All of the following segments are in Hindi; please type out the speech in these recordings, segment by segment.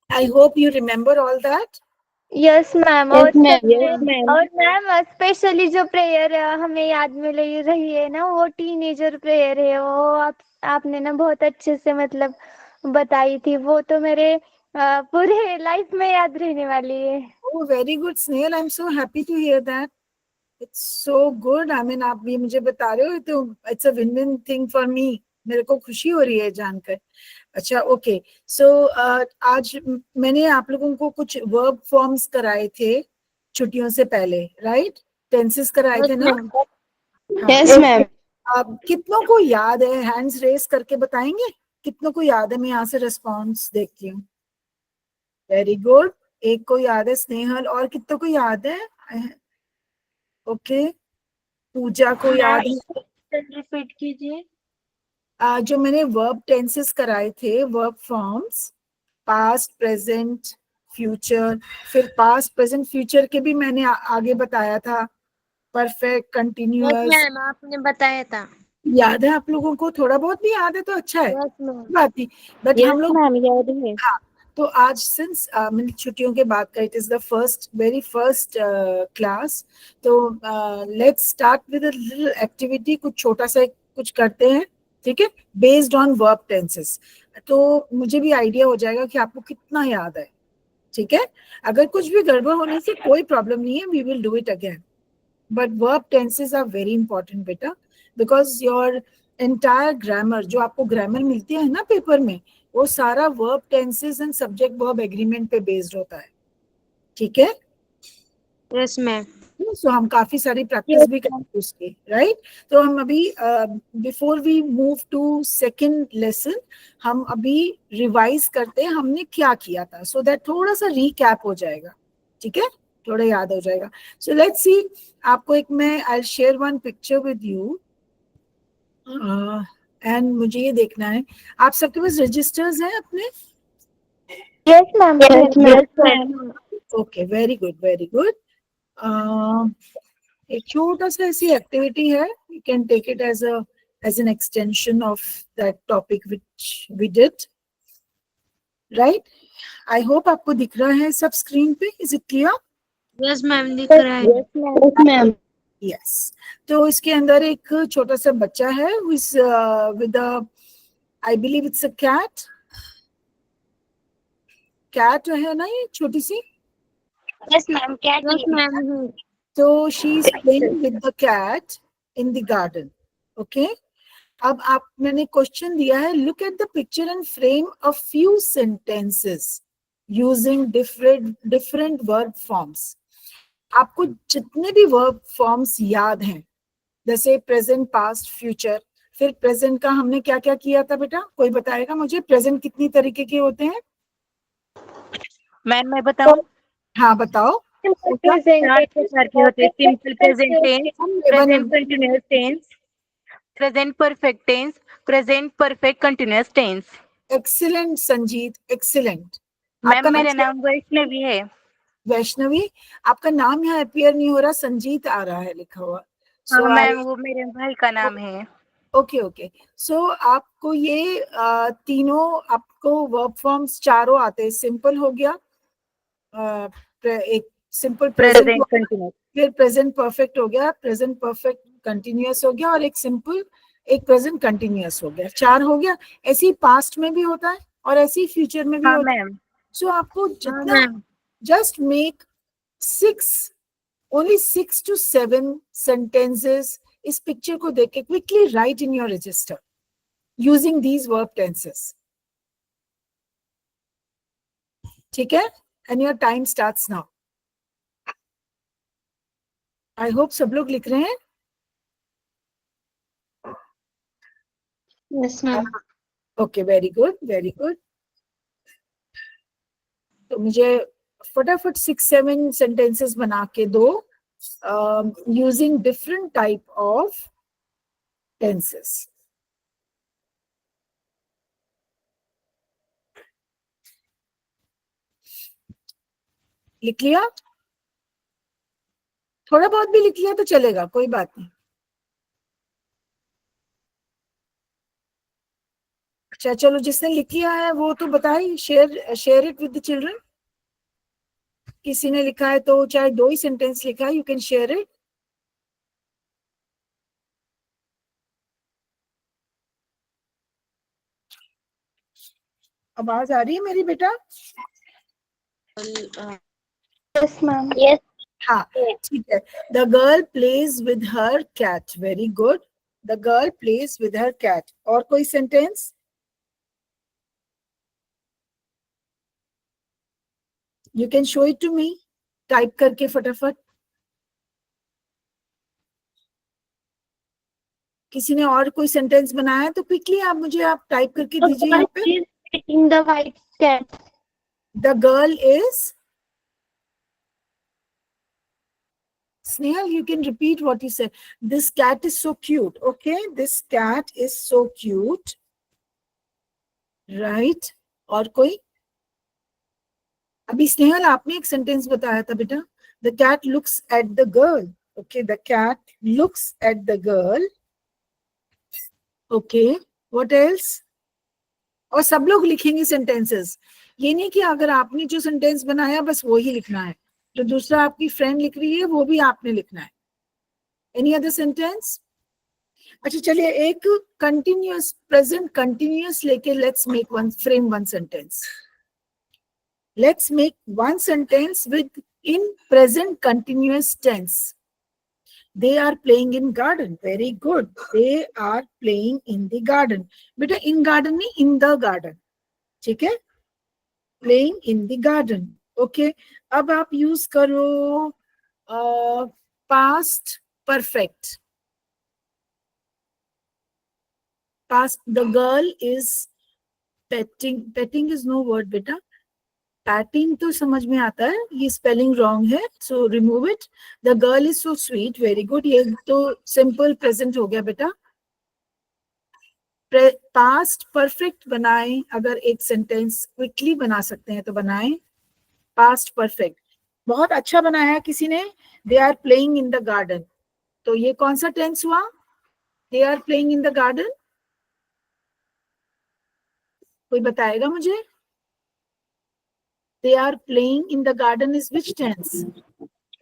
I hope you remember all that. Yes ma'am. Yes, और ma'am. सबसे और मैम स्पेशली जो प्रेयर हमें याद में ले रही है ना, वो टीनेजर प्रेयर है। वो आपने ना बहुत अच्छे से मतलब बताई थी। वो तो मेरे पूरे लाइफ में याद रहने वाली है। Oh, very good, Snail. I'm so happy to hear that. It's so good. I mean, आप ये मुझे बता रहे हो तो it's a win-win thing for me. मेरे को खुशी हो रही है जानकर। अच्छा, ओके। सो आज मैंने आप लोगों को कुछ वर्ब फॉर्म्स कराए थे छुट्टियों से पहले, राइट? टेंसेस कराए थे ना? हाँ। Yes, ma'am. अब कितनों को याद है? हैंड्स रेस करके बताएंगे कितनों को याद है? मैं यहाँ से रिस्पॉन्स देखती हूँ। Very good. एक को याद है, स्नेहल। और कितनों को याद है? ओके, पूजा को याद है। रिपीट कीजिए। जो मैंने वर्ब टेंसेस कराए थे, verb forms, past, present, future, फिर पास्ट, प्रेजेंट, फ्यूचर के भी मैंने आगे बताया था। Perfect, continuous. मैम आपने बताया था। याद है आप लोगों को? थोड़ा बहुत भी याद है तो अच्छा है, यस मैम। बात नहीं। बट हम लोग, Ma'am, याद है। हाँ, तो आज सिंस मैंने छुट्टियों के बाद का, it is the first, very first class, तो let's start with a little activity. कुछ छोटा सा कुछ करते हैं, ठीक है, बेस्ड ऑन वर्ब टेंसेस। तो मुझे भी आइडिया हो जाएगा कि आपको कितना याद है, ठीक है? अगर कुछ भी गड़बड़ होने से कोई प्रॉब्लम नहीं है, we will do it again. But verb tenses are very important बेटा, बिकॉज योर एंटायर ग्रामर, जो आपको ग्रामर मिलती है ना पेपर में, वो सारा verb tenses and subject verb agreement पे बेस्ड होता है, ठीक है? Yes ma'am. सो हम काफी सारी प्रैक्टिस भी करते हैं उसकी, राइट? तो हम अभी before we move to second lesson, हम अभी रिवाइज करते हैं हमने क्या किया था, सो दैट थोड़ा सा रिकैप हो जाएगा, ठीक है? थोड़ा याद हो जाएगा। सो लेट्स सी, आपको एक मैं I share one picture with you, and मुझे ये देखना है आप सबके पास रजिस्टर्स हैं अपने? Yes ma'am. Yes, ma'am. Okay, very good, very good. एक छोटा सा ऐसी एक्टिविटी है, you can take it as an extension of that topic which we did, right? I hope आपको दिख रहा है सब स्क्रीन पे, is it clear? Yes ma'am दिख रहा है। Yes, ma'am. यस। तो इसके अंदर एक छोटा सा बच्चा है with I believe it's a cat. Cat है ना ये छोटी सी? Yes ma'am. Cat. Yes ma'am. So she's playing with the cat in the garden. Okay. अब आप, मैंने क्वेश्चन दिया है, look at the picture and frame a few sentences using different verb forms. आपको जितने भी verb forms याद हैं, जैसे प्रेजेंट, पास्ट, फ्यूचर, फिर प्रेजेंट का हमने क्या क्या किया था बेटा? कोई बताएगा मुझे? प्रेजेंट कितनी तरीके के होते हैं? मैम मैं बताऊं? हाँ बताओ। चार प्रकार के होते हैं। Simple present tense, present continuous tense, present perfect tense, present perfect continuous tense. Excellent Sanjeet, excellent. Ma'am आपका मेरा नाम? नाम वैष्णवी है। वैष्णवी। आपका नाम यहाँ अपियर नहीं हो रहा, संजीत आ रहा है लिखा हुआ। हाँ सो मैम, वो मेरे भाई का नाम है। Okay okay. सो आपको ये तीनों आपको वर्ब फॉर्म्स चारों आते हैं। सिंपल हो गया, एक सिंपल प्रेजेंट, प्रेजेंट कंटिन्यूअस, फिर प्रेजेंट परफेक्ट हो गया, प्रेजेंट परफेक्ट कंटिन्यूअस हो गया, और एक सिंपल, एक प्रेजेंट कंटिन्यूअस हो गया। चार हो गया। ऐसे ही पास्ट में भी होता है और ऐसे ही फ्यूचर में भी हाँ होता है। मैम। सो आपको हाँ जितना, ma'am. just make 6, only 6 to 7 sentences इस पिक्चर को देख के quickly write in your register using these verb tenses, ठीक है? And your time starts now. I hope सब लोग लिख रहे हैं। Yes, ma'am. Okay, very good, very good. तो मुझे फटाफट 6-7 सेंटेंसेस बना के दो using different type of tenses. लिख लिया? थोड़ा बहुत भी लिख लिया तो चलेगा, कोई बात नहीं। अच्छा चलो, जिसने लिख लिया है वो तो बताइए, share it with the children. किसी ने लिखा है तो चाहे 2 ही सेंटेंस लिखा है, यू कैन शेयर इट। आवाज आ रही है मेरी बेटा? Yes ma'am. Yes. हाँ ठीक है। The girl plays with her cat, very good. The girl plays with her cat. और कोई sentence? You can show it to me, type करके फटाफट। किसी ने और कोई सेंटेंस बनाया है तो क्विकली आप मुझे आप टाइप करके The दीजिए girl यहाँ पे। is petting the white cat. The girl is, Snehal, you can repeat what you said. This cat is so cute. Okay, this cat is so cute. Right? और कोई? अभी स्नेहल आपने एक सेंटेंस बताया था बेटा. The cat looks at the girl. Okay, the cat looks at the girl. Okay, what else? और सब लोग लिखेंगे सेंटेंसेस. ये नहीं कि अगर आपने जो सेंटेंस बनाया बस वो ही लिखना है, तो दूसरा आपकी फ्रेंड लिख रही है वो भी आपने लिखना है. Any other sentence? अच्छा चलिए, एक कंटिन्यूअस, प्रेजेंट कंटिन्यूअस लेके let's make one frame one sentence. Let's make one sentence with in present continuous tense. They are playing in garden. Very good. They are playing in the garden. बेटा in garden नहीं, in the garden. ठीक है? Playing in the garden. Okay. अब आप यूज करो past perfect. Past. The girl is petting. Petting is no word बेटा. Patting तो समझ में आता है, ये स्पेलिंग रॉन्ग है, so remove it. The girl is so sweet. Very good. ये तो सिंपल प्रेजेंट हो गया बेटा. पास्ट परफेक्ट बनाएं. अगर एक सेंटेंस क्विकली बना सकते हैं तो बनाएं. पास्ट परफेक्ट बहुत अच्छा बनाया किसी ने. They are playing in the garden. तो ये कौन सा टेंस हुआ? They are playing in the garden. कोई बताएगा मुझे? They are playing in the garden is which tense?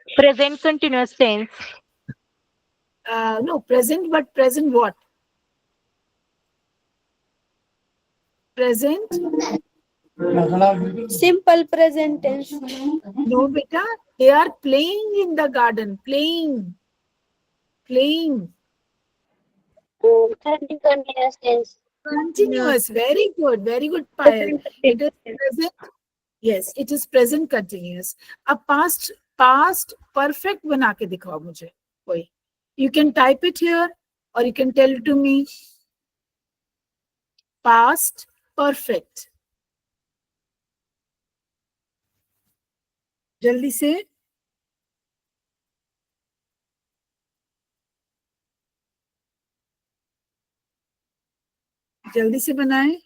Present continuous tense. No, present, but present what? Present? Simple present tense. No, beta. They are playing in the garden. Playing. Playing. Continuous tense. Continuous. Very good. Very good, Payal. It is present. Yes, it is present continuous. अब past perfect बना के दिखाओ मुझे कोई. You can type it here or you can tell it to me. Past perfect. जल्दी से. जल्दी से बनाएं.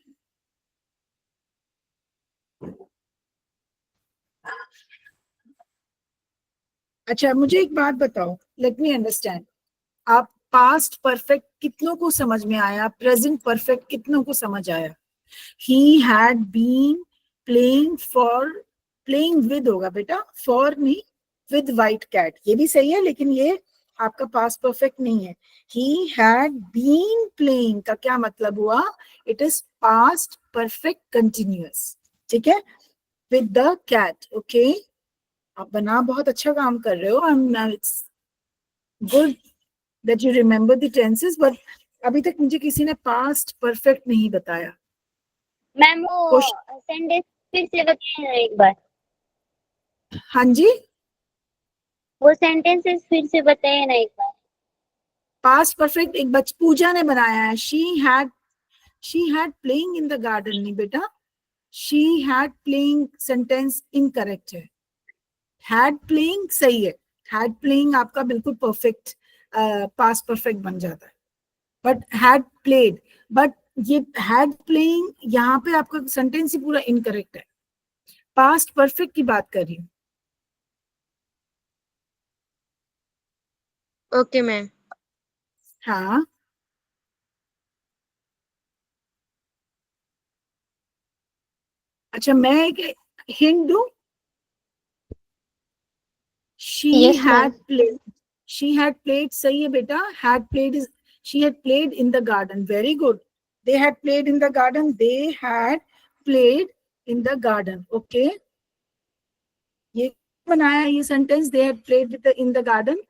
अच्छा मुझे एक बात बताओ, लेट मी अंडरस्टैंड. आप पास्ट परफेक्ट कितनों को समझ में आया? प्रेजेंट परफेक्ट कितनों को समझ आया? He had been playing with होगा बेटा, फॉर नहीं, विद वाइट कैट. ये भी सही है लेकिन ये आपका पास्ट परफेक्ट नहीं है. ही हैड बीन प्लेइंग का क्या मतलब हुआ? It is past perfect continuous. ठीक है? With the cat. ओके, आप बना बहुत अच्छा काम कर रहे हो. It's good that you remember the tenses, but अभी तक मुझे किसी ने पास्ट परफेक्ट नहीं बताया. मैम वो सेंटेंस फिर से बताइए ना एक बार. हाँ जी, वो सेंटेंसेस फिर से बताइए ना एक बार. पास्ट परफेक्ट एक पूजा ने बनाया है. She had playing in the garden. नहीं बेटा, she had playing sentence incorrect है. हैड प्लेइंग सही है. हैड प्लेइंग आपका बिल्कुल परफेक्ट पास्ट परफेक्ट बन जाता है. बट हैड प्लेड, बट ये हैड प्लेइंग यहाँ पे आपका सेंटेंस ही पूरा इनकरेक्ट है. पास्ट परफेक्ट की बात कर रही हूँ. Okay ma'am. हाँ, अच्छा, मैं एक हिंट दूं? she Yes, had ma'am. played सही है बेटा, had played is she had played in the garden. Very good. They had played in the garden. They had played in the garden. Okay. ये बनाया ये sentence, they had played with the in the garden?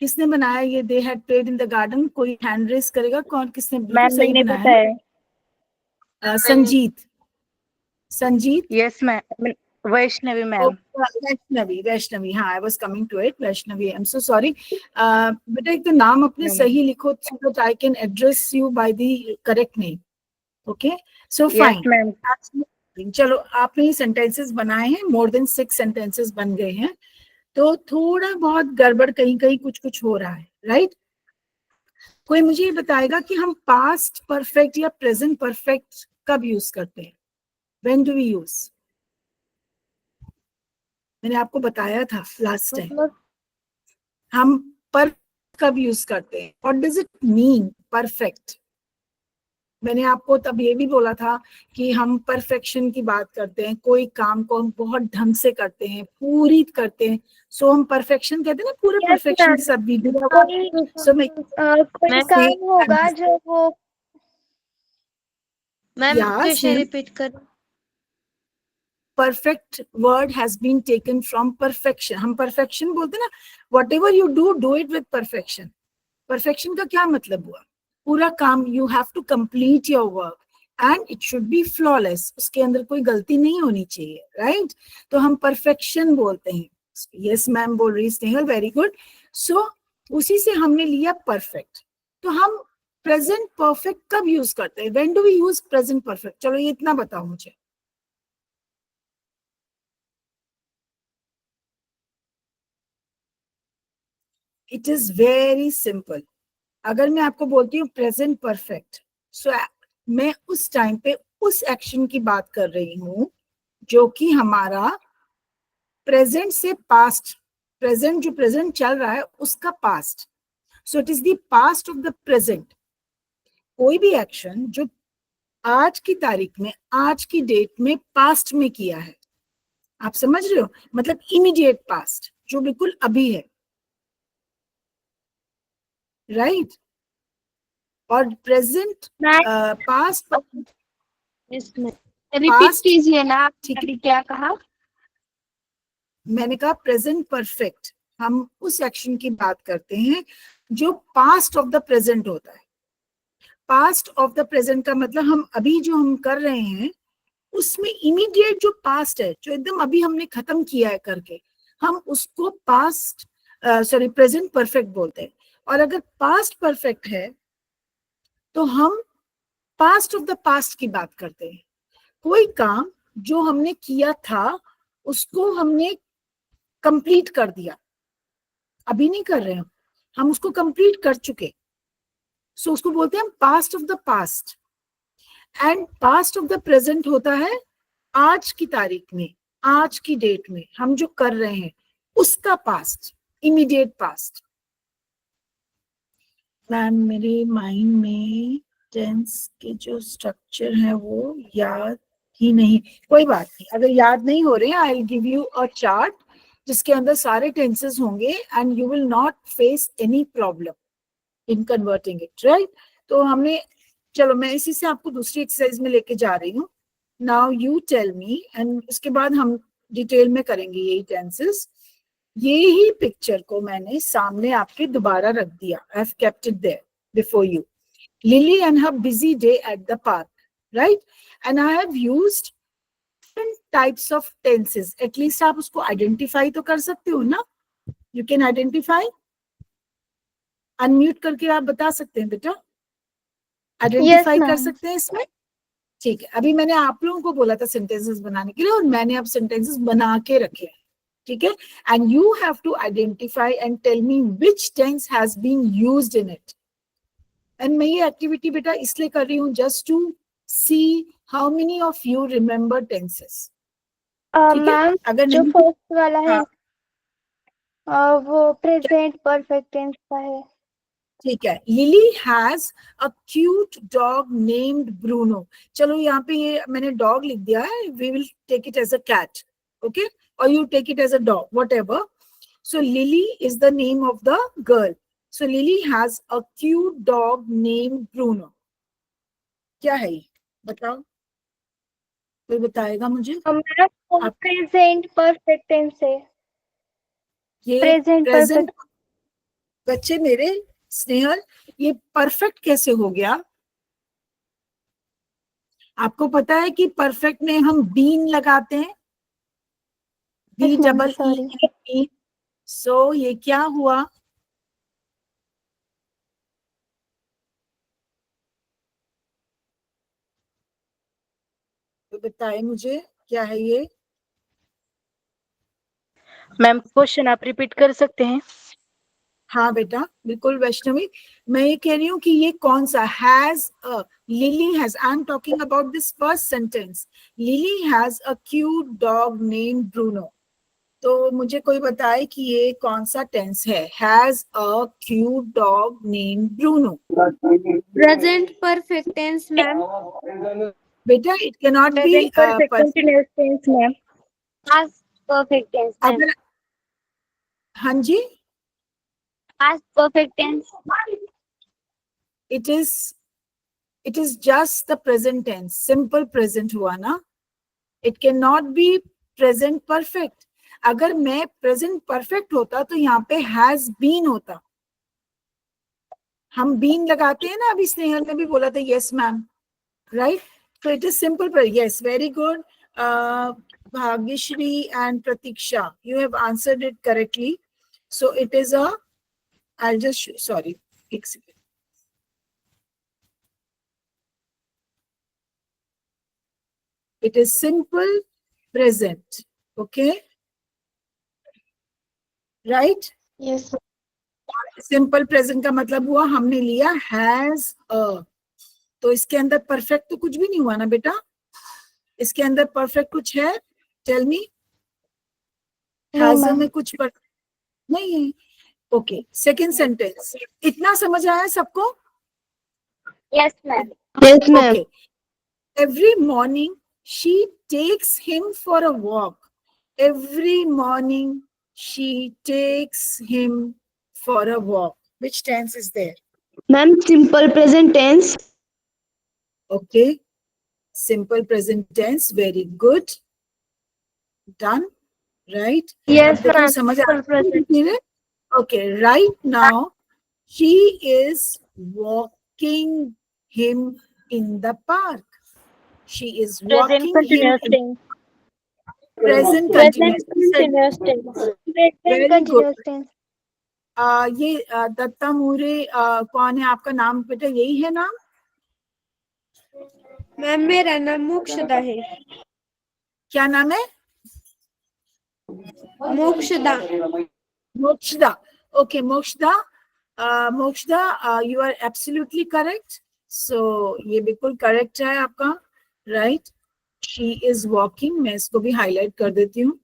किसने बनाया ये they had played in the garden? कोई हैंड रेस करेगा? कौन, किसने? बिल्कुल मैम सही मैंने बनाया है। Sanjeet. Sanjeet. Yes ma'am, Vaishnavi ma'am. Vaishnavi, हाँ, I was coming to it. Vaishnavi, I am so sorry. बेटा एक तो नाम अपने सही लिखो, so that I can address you by the correct name. Okay, so yes fine. Ma'am. चलो, आपने ये सेंटेंसेस बनाए हैं, मोर देन 6 सेंटेंसेस बन गए हैं, तो थोड़ा बहुत गड़बड़ कहीं कहीं कुछ कुछ हो रहा है, राइट? कोई मुझे ये बताएगा कि हम पास्ट परफेक्ट या प्रेजेंट परफेक्ट कब यूज करते हैं? When do we use? मैंने आपको बताया था लास्ट टाइम, मतलब हम पर कब यूज करते हैं? What does it mean perfect? मैंने आपको तब ये भी बोला था कि हम परफेक्शन की बात करते हैं, कोई काम को हम बहुत ढंग से करते हैं, पूरी करते हैं, सो हम परफेक्शन कहते हैं ना, पूरे यस परफेक्शन के मैम, साथ भी कोई सो मैं कोई काम होगा जो वो मैम या फिर से रिपीट करो। perfect word has been taken from perfection. हम perfection बोलते हैं ना, whatever you do it with perfection. Perfection का क्या मतलब हुआ? पूरा काम, you have to complete your work and it should be flawless. उसके अंदर कोई गलती नहीं होनी चाहिए, right? तो हम perfection बोलते हैं। Yes मैम बोल रही स्नेहल, very good. So उसी से हमने लिया perfect. तो हम present perfect कब यूज करते हैं? When do we use present perfect? चलो ये इतना बताओ मुझे। It is very simple. अगर मैं आपको बोलती हूँ प्रेजेंट परफेक्ट, सो मैं उस टाइम पे उस एक्शन की बात कर रही हूँ जो कि हमारा प्रेजेंट से पास्ट, प्रेजेंट जो प्रेजेंट चल रहा है उसका past, so it is the past of the present. कोई भी एक्शन जो आज की तारीख में, आज की डेट में, पास्ट में किया है, आप समझ रहे हो? मतलब इमीडिएट पास्ट, जो बिल्कुल अभी है, राइट? और प्रेजेंट पास्ट रिपीट कीजिए ना, आपने अभी क्या कहा? मैंने कहा प्रेजेंट परफेक्ट, हम उस एक्शन की बात करते हैं जो पास्ट ऑफ द प्रेजेंट होता है। पास्ट ऑफ द प्रेजेंट का मतलब हम अभी जो हम कर रहे हैं उसमें इमीडिएट जो पास्ट है, जो एकदम अभी हमने खत्म किया है करके, हम उसको पास्ट सॉरी प्रेजेंट परफेक्ट बोलते हैं। और अगर पास्ट परफेक्ट है तो हम पास्ट ऑफ द पास्ट की बात करते हैं। कोई काम जो हमने किया था उसको हमने कंप्लीट कर दिया, अभी नहीं कर रहे हैं हम उसको कंप्लीट कर चुके, सो उसको बोलते हैं past of the past. And past of the present होता है आज की तारीख में, आज की डेट में हम जो कर रहे हैं उसका पास्ट, इमीडिएट पास्ट। मैम मेरे माइंड में टेंस के जो स्ट्रक्चर है वो याद ही नहीं, कोई बात नहीं, अगर याद नहीं हो रहे हैं I will give you a chart जिसके अंदर सारे टेंसेस होंगे and you will not face any problem in converting it, right? तो हमने, चलो मैं इसी से आपको दूसरी एक्सरसाइज में लेके जा रही हूँ। Now you tell me, and उसके बाद हम डिटेल में करेंगे यही टेंसेस। ये ही पिक्चर को मैंने सामने आपके दोबारा रख दिया, I have kept it there before you. Lily and her busy day at the park, right? And I have used types of tenses. At least आप उसको आइडेंटिफाई तो कर सकते हो ना? यू कैन आइडेंटिफाई, अनम्यूट करके आप बता सकते हैं बेटा, आइडेंटिफाई कर सकते हैं इसमें? ठीक है, अभी मैंने आप लोगों को बोला था सेंटेंसेस बनाने के लिए और मैंने अब सेंटेंसेस बना के रखे हैं, ठीक है? And you have to identify and tell me which tense has been used in it. And मैं ये एक्टिविटी बेटा इसलिए कर रही हूँ just to see how many of you remember tenses. Ma'am अगर जो नहीं, फर्स्ट वाला है वो प्रेजेंट परफेक्ट टेंस का है। ठीक है, Lily has a cute dog named Bruno. चलो यहाँ पे ये मैंने डॉग लिख दिया है, we will take it as a cat, okay, और you take it as a dog, whatever. So Lily is the name of the girl. So Lily has a cute dog named Bruno. क्या है ये, बताओ, कोई बताएगा मुझे? आप प्रेजेंट परफेक्ट टेंस है. ये प्रेजेंट प्रेजेंट, परफेक्ट. बच्चे मेरे स्नेहल, ये परफेक्ट कैसे हो गया? आपको पता है कि परफेक्ट में हम बीन लगाते हैं, B Yes, ma'am. Double Sorry. E. So ये क्या हुआ? तो बताए मुझे, क्या है ये? मैम क्वेश्चन आप रिपीट कर सकते हैं? हाँ बेटा, बिल्कुल वैष्णवी, मैं ये कह रही हूँ कि ये कौन सा has a, lily has, I am talking about this first sentence, lily has a cute dog name Bruno. तो मुझे कोई बताए कि ये कौन सा टेंस है, has a cute dog name Bruno. Present perfect tense, ma'am. बेटा it can not be present perfect continuous tense ma'am. Past perfect tense, ma'am. अगर, हाँ जी, Past perfect tense. it is just the present tense, simple present हुआ ना. It cannot be present perfect. अगर मैं present perfect होता तो यहाँ पे has been होता. हम बीन लगाते हैं ना, अभी स्नेहल ने भी बोला था yes ma'am, right? So it is simple, yes, very good. Bhagyashri and Pratiksha, you have answered it correctly. So it is a, I'll just, sorry, एक second. It is simple present, okay, right? Yes. Simple present का मतलब हुआ हमने लिया हैज अ, तो इसके अंदर परफेक्ट तो कुछ भी नहीं हुआ ना बेटा, इसके अंदर परफेक्ट कुछ है? Tell me. Has ma'am. में कुछ नहीं है. ओके, सेकंड सेंटेंस, इतना समझ आया सबको? Yes, ma'am. Yes, ma'am. Okay. Every morning she takes him for a walk. Every morning she takes him for a walk. Which tense is there? Ma'am, simple present tense. Okay. Simple present tense. Very good. Done. Right? Yes, अब देखो ma'am. समझ Simple present. Okay. Right now she is walking him in the park. She is present walking him continuous in tense. present Present continuous. continuous tense. Very Present good. continuous tense. ये दत्ता मुरे कौन है आपका नाम बेटा, यही है नाम? मैम मेरा नाम मोक्षदा है. क्या नाम है? Mokshada. Mokshada. Okay Mokshada. Mokshada, you are absolutely correct. So ये बिल्कुल करेक्ट है आपका, राइट. शी इज वॉकिंग, मैं इसको भी हाईलाइट कर देती हूँ,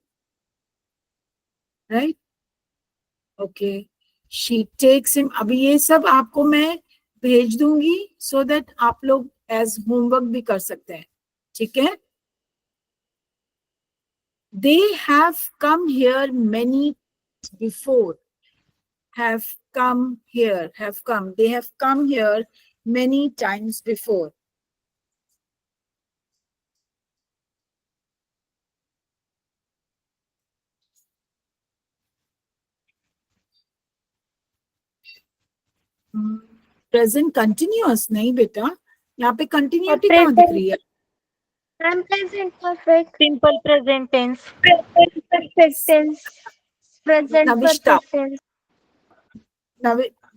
right. Okay, she takes him. अभी ये सब आपको मैं भेज दूंगी सो दैट आप लोग एज होमवर्क भी कर सकते हैं, ठीक है. They have come here many before. Have come here, have come. They have come here many times before. Present continuous नहीं बेटा, यहाँ पे continuity कहाँ दिख रही है? Ma'am present perfect. Simple present tense. Present perfect tense. Present Navishta. perfect tense.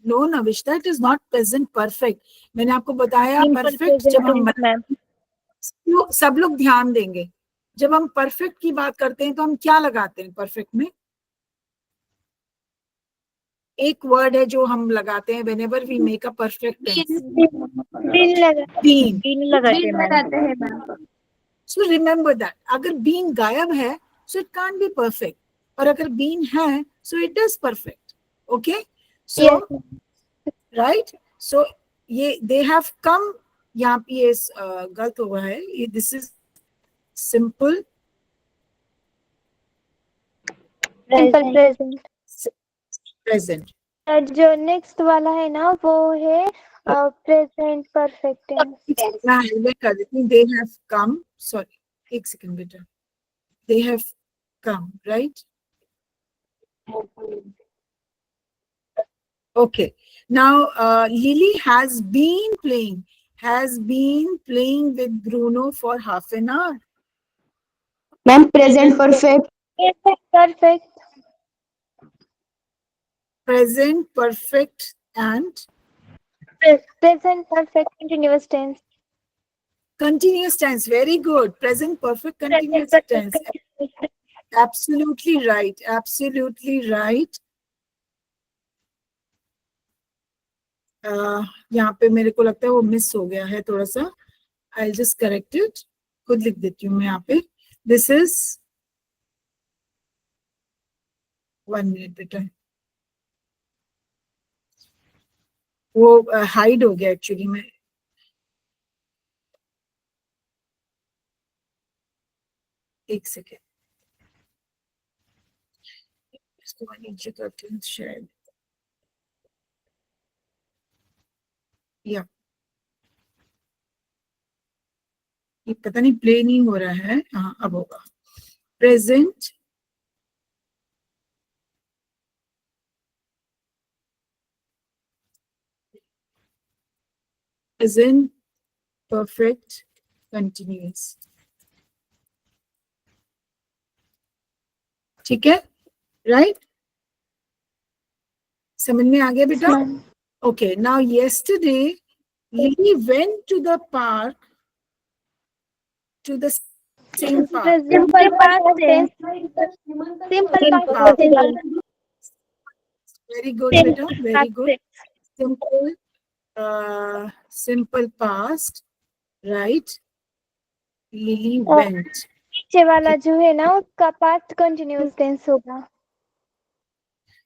No Navishta, it is not present perfect. मैंने आपको बताया सिंपल perfect जब हम प्रेजेंट मैम. सब लोग ध्यान देंगे, जब हम परफेक्ट की बात करते हैं तो हम क्या लगाते हैं परफेक्ट में? एक वर्ड है जो हम लगाते हैं whenever we make a perfect tense. Been लगा. Been. बीन लगाते Been हैं लगाते मैम. हैं मैम. So remember that. अगर been गायब है, so it can't be perfect. और अगर been है, so it is perfect. Okay? So Yes. right? So ये they have come, यहाँ पे ये गलत हुआ है, ये this is simple simple present. present. और जो नेक्स्ट वाला है ना वो है प्रेजेंट परफेक्ट टेंस। मैं हाईलाइट कर देती हूँ, they have come, sorry, एक सेकंड बेटा, they have come, right? Okay, now Lily has been playing with Bruno for half an hour. Ma'am, present perfect. Perfect. Present perfect and present perfect continuous tense. continuous tense. Very good. Present perfect continuous tense. Absolutely right. Absolutely right. यहाँ पे मेरे को लगता है वो मिस हो गया है थोड़ा सा. I'll just correct it. खुद लिख देती हूँ मैं यहाँ पे. This is 1 minute बेटा. वो हाइड हो गया एक्चुअली में. एक सेकेंड, इसको मैं नीचे करती हूँ शायद. या ये पता नहीं प्ले नहीं हो रहा है. हाँ अब होगा. Present present perfect continuous. ठीक है, राइट? समझ में आ गया बेटा? Okay, now yesterday Lily went to the park, to the same park. Simple past tense. Simple past tense. Very good beta, very good. Simple past, right? Lily went. नीचे वाला जो है ना उसका पास्ट कंटिन्यूअस टेंस होगा।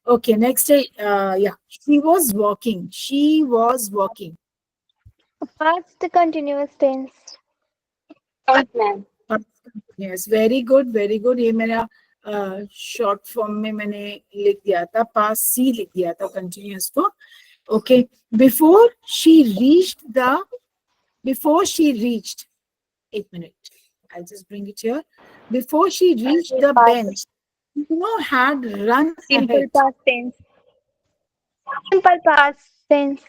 Okay, next yeah, she was walking. She was walking. Past continuous tense. Yes, very good, very good. ये मेरा शॉर्ट फॉर्म में मैंने लिख दिया था, पास सी लिख दिया था कंटिन्यूअस को. Okay, before she reached, एक minute, I'll just bring it here. Before she reached the bench, Bruno had run simple ahead. Past tense. Simple past tense.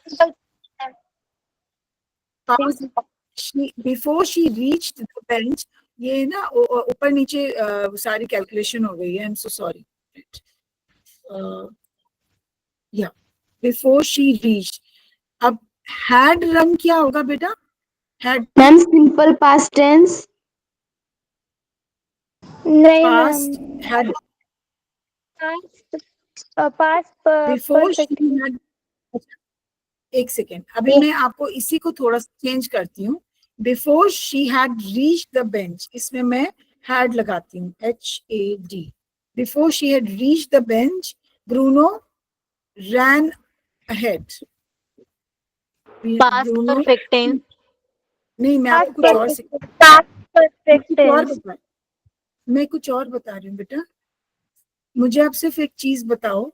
Before she reached the bench, ये ना ऊपर नीचे सारी कैलकुलेशन हो गई है. I'm so sorry. Yeah, before she reached. अब had run क्या होगा बेटा? Had Ma'am, simple past tense. नहीं passed, ma'am, had past before she perfect. had. एक सेकेंड, अभी मैं आपको इसी को थोड़ा सा चेंज करती हूँ. Before she had reach the bench, इसमें मैं हैड लगाती हूँ, HAD. Before she had reach the bench, Bruno ran ahead. Past perfect tense. नहीं, मैं आपको कुछ और मैं कुछ और बता रही हूँ बेटा. मुझे आप सिर्फ एक चीज बताओ,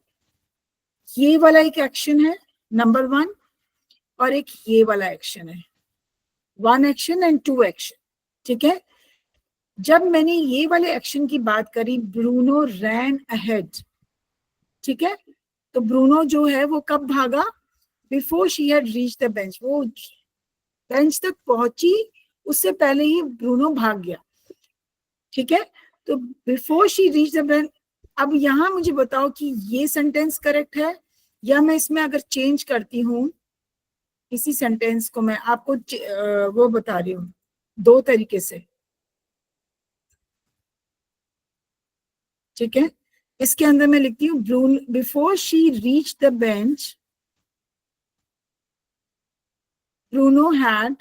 ये वाला एक एक्शन है नंबर 1 और एक ये वाला एक्शन है. 1 एक्शन एंड 2 एक्शन. ठीक है, जब मैंने ये वाले एक्शन की बात करी, ब्रूनो रैन अहेड. ठीक है, तो ब्रूनो जो है वो कब भागा? Before she had reach the bench. वो बेंच तक पहुंची उससे पहले ही ब्रूनो भाग गया. ठीक है, तो before she reach the bench. अब यहां मुझे बताओ कि ये सेंटेंस करेक्ट है, या मैं इसमें अगर चेंज करती हूं इसी सेंटेंस को, मैं आपको वो बता रही हूँ 2 तरीके से. ठीक है, इसके अंदर मैं लिखती हूँ before she reach the bench, Bruno had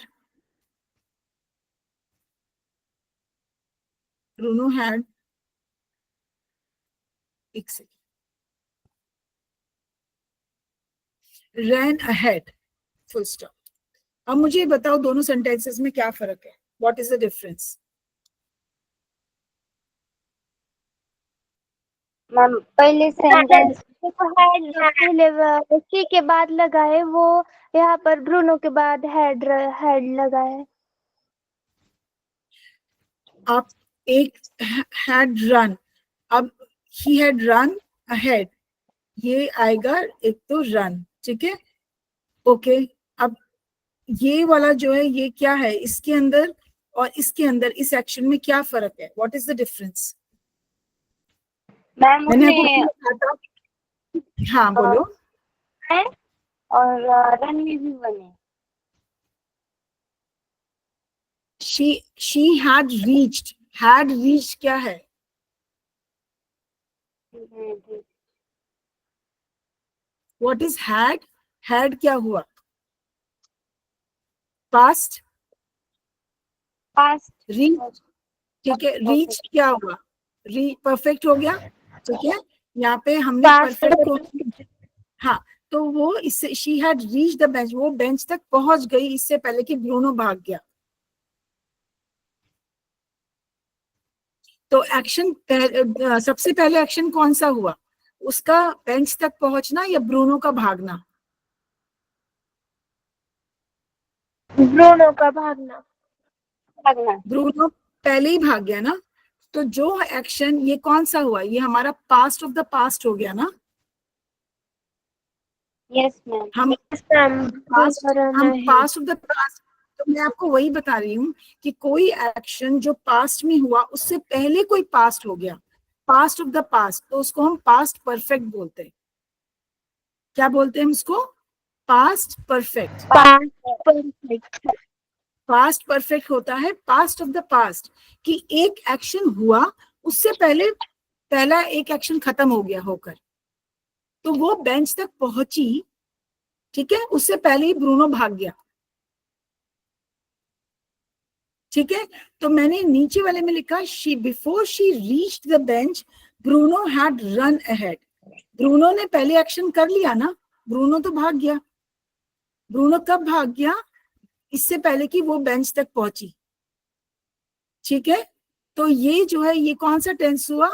एक second, ran ahead, full stop. अब मुझे बताओ दोनों सेंटेंसेस में क्या फर्क है, what is the difference? Ma'am पहले सेंटेंस पहले शी के बाद लगा है, वो यहाँ पर ब्रूनो के बाद हेड लगा है। आप एक had run, अब he had run ahead, ये आएगा एक तो run, ठीक है, ओके। अब ये वाला जो है ये क्या है, इसके अंदर और इसके अंदर इस एक्शन में क्या फर्क है, what is the difference? Ma'am मैंने उसने आपको बताया था, हाँ बोलो। है और रन में भी बने। she had reached क्या है? व्हाट इज had क्या हुआ? पास्ट रीच, ठीक है, रीच क्या हुआ? परफेक्ट हो गया, ठीक है। यहाँ पे हमने परफेक्ट को, हाँ, तो वो इससे she had reach the bench, वो बेंच तक पहुंच गई इससे पहले कि ब्रूनो भाग गया। तो एक्शन सबसे पहले एक्शन कौन सा हुआ, उसका बेंच तक पहुंचना या ब्रूनो का भागना? ब्रूनो का भागना। ब्रूनो पहले ही भाग गया ना, तो जो एक्शन ये कौन सा हुआ, ये हमारा पास्ट ऑफ द पास्ट हो गया ना। Yes ma'am. हम पास्ट ऑफ द पास्ट, तो मैं आपको वही बता रही हूँ कि कोई एक्शन जो पास्ट में हुआ उससे पहले कोई पास्ट हो गया, पास्ट ऑफ द पास्ट, तो उसको हम पास्ट परफेक्ट बोलते हैं। क्या बोलते हैं उसको? Past perfect. पास्ट परफेक्ट होता है पास्ट ऑफ द पास्ट, कि एक एक्शन हुआ उससे पहले पहला एक एक्शन खत्म हो गया होकर, तो वो बेंच तक पहुंची, ठीक है, उससे पहले ही ब्रूनो भाग गया, ठीक है। तो मैंने नीचे वाले में लिखा before she reached the bench Bruno had run ahead. Bruno ने पहले एक्शन कर लिया ना, ब्रूनो तो भाग गया। ब्रूनो कब भाग गया? इससे पहले कि वो बेंच तक पहुंची, ठीक है। तो ये जो है ये कौन सा टेंस हुआ?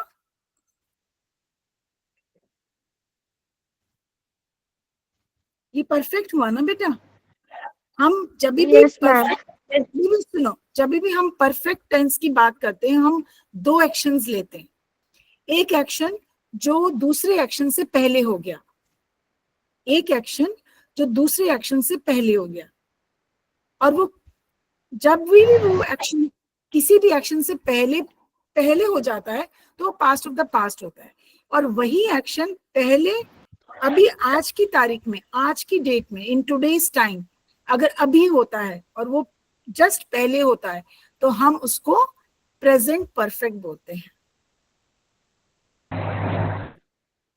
ये परफेक्ट हुआ ना बेटा। हम जब भी सुनो, जब भी हम परफेक्ट टेंस की बात करते हैं हम दो एक्शंस लेते हैं। एक एक्शन जो दूसरे एक्शन से पहले हो गया, एक एक्शन जो दूसरे एक्शन से पहले हो गया, और वो जब भी वो एक्शन किसी भी एक्शन से पहले हो जाता है तो पास्ट ऑफ द पास्ट होता है। और वही एक्शन पहले अभी आज की तारीख में, आज की डेट में, इन टुडेज टाइम अगर अभी होता है और वो जस्ट पहले होता है तो हम उसको प्रेजेंट परफेक्ट बोलते हैं,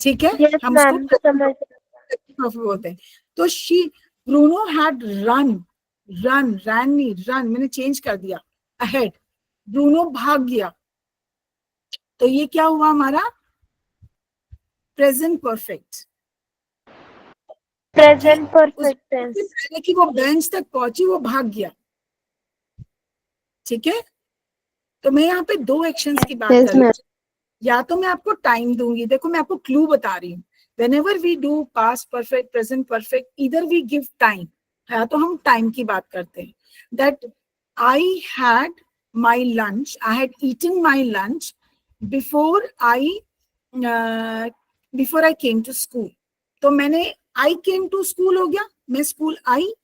ठीक है। हम उसको परफेक्ट बोलते हैं। तो ब्रूनो हैड रन नहीं, रन मैंने चेंज कर दिया, अहेड, ब्रूनो भाग गया, तो ये क्या हुआ हमारा? Present perfect. पहले कि वो बेंच तक पहुंची वो भाग गया, ठीक है। तो मैं यहाँ पे दो एक्शंस की बात कर रही हूँ, या तो मैं आपको टाइम दूंगी, देखो मैं आपको क्लू बता रही हूँ। whenever we do past perfect, present perfect, either we give time, या तो हम टाइम की बात करते हैं। that I had my lunch, I had eaten my lunch before I came to school। तो मैंने I came to school हो गया, मैं स्कूल आई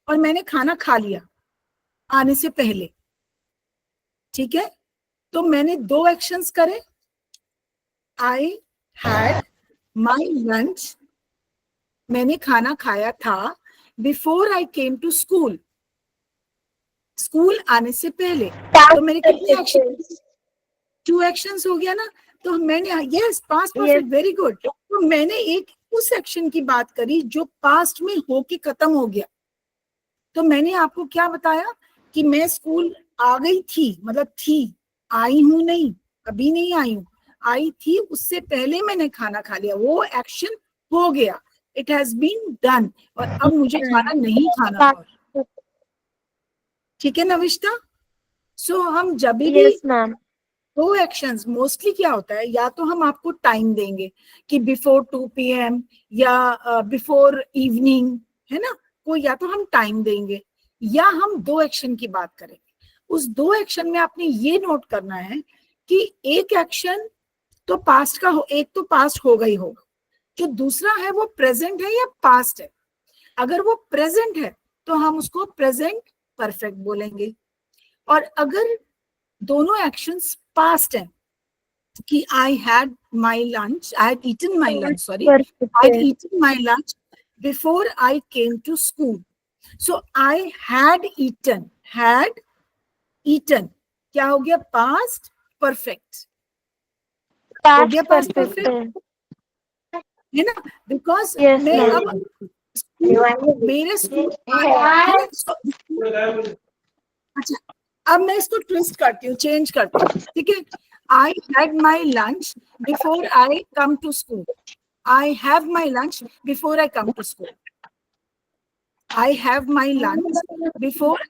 और मैंने खाना खा लिया आने से पहले, ठीक है। तो मैंने दो एक्शंस करे, I had my lunch, मैंने खाना खाया था, before I came to school, school आने से पहले। तो मेरे कितने एक्शन? 2 एक्शंस हो गया ना। तो मैंने yes past perfect, very good. तो मैंने एक उस एक्शन की बात करी जो पास्ट में होके खत्म हो गया। तो मैंने आपको क्या बताया कि मैं स्कूल आ गई थी, मतलब थी, आई हूं नहीं, अभी नहीं आई हूं, आई थी, उससे पहले मैंने खाना खा लिया, वो एक्शन हो गया। इट हैज बीन डन, और अब मुझे खाना नहीं खाना और। ठीक है नविष्टा? सो हम जब भी यस मैम। दो एक्शंस, मोस्टली क्या होता है, या तो हम आपको टाइम देंगे कि बिफोर 2 PM या बिफोर इवनिंग, है ना, कोई या तो हम टाइम देंगे या हम दो एक्शन की बात करेंगे। उस दो एक्शन में आपने ये नोट करना है कि एक एक्शन तो पास्ट का हो, एक तो पास्ट होगा ही होगा, जो दूसरा है वो प्रेजेंट है या पास्ट है। अगर वो प्रेजेंट है तो हम उसको प्रेजेंट परफेक्ट बोलेंगे, और अगर दोनों एक्शंस पास्ट है कि I had my lunch, I had eaten my lunch, sorry, I had eaten my lunch before I came to school. So I had eaten क्या हो गया? पास्ट परफेक्ट हो गया, पास्ट परफेक्ट है ना, बिकॉज मैं अब मेरे स्कूल, अच्छा अब मैं इसको ट्विस्ट करती हूँ, चेंज करती हूँ, ठीक है। I had my lunch before I come to school, I have my lunch before I come to school, I have my lunch before,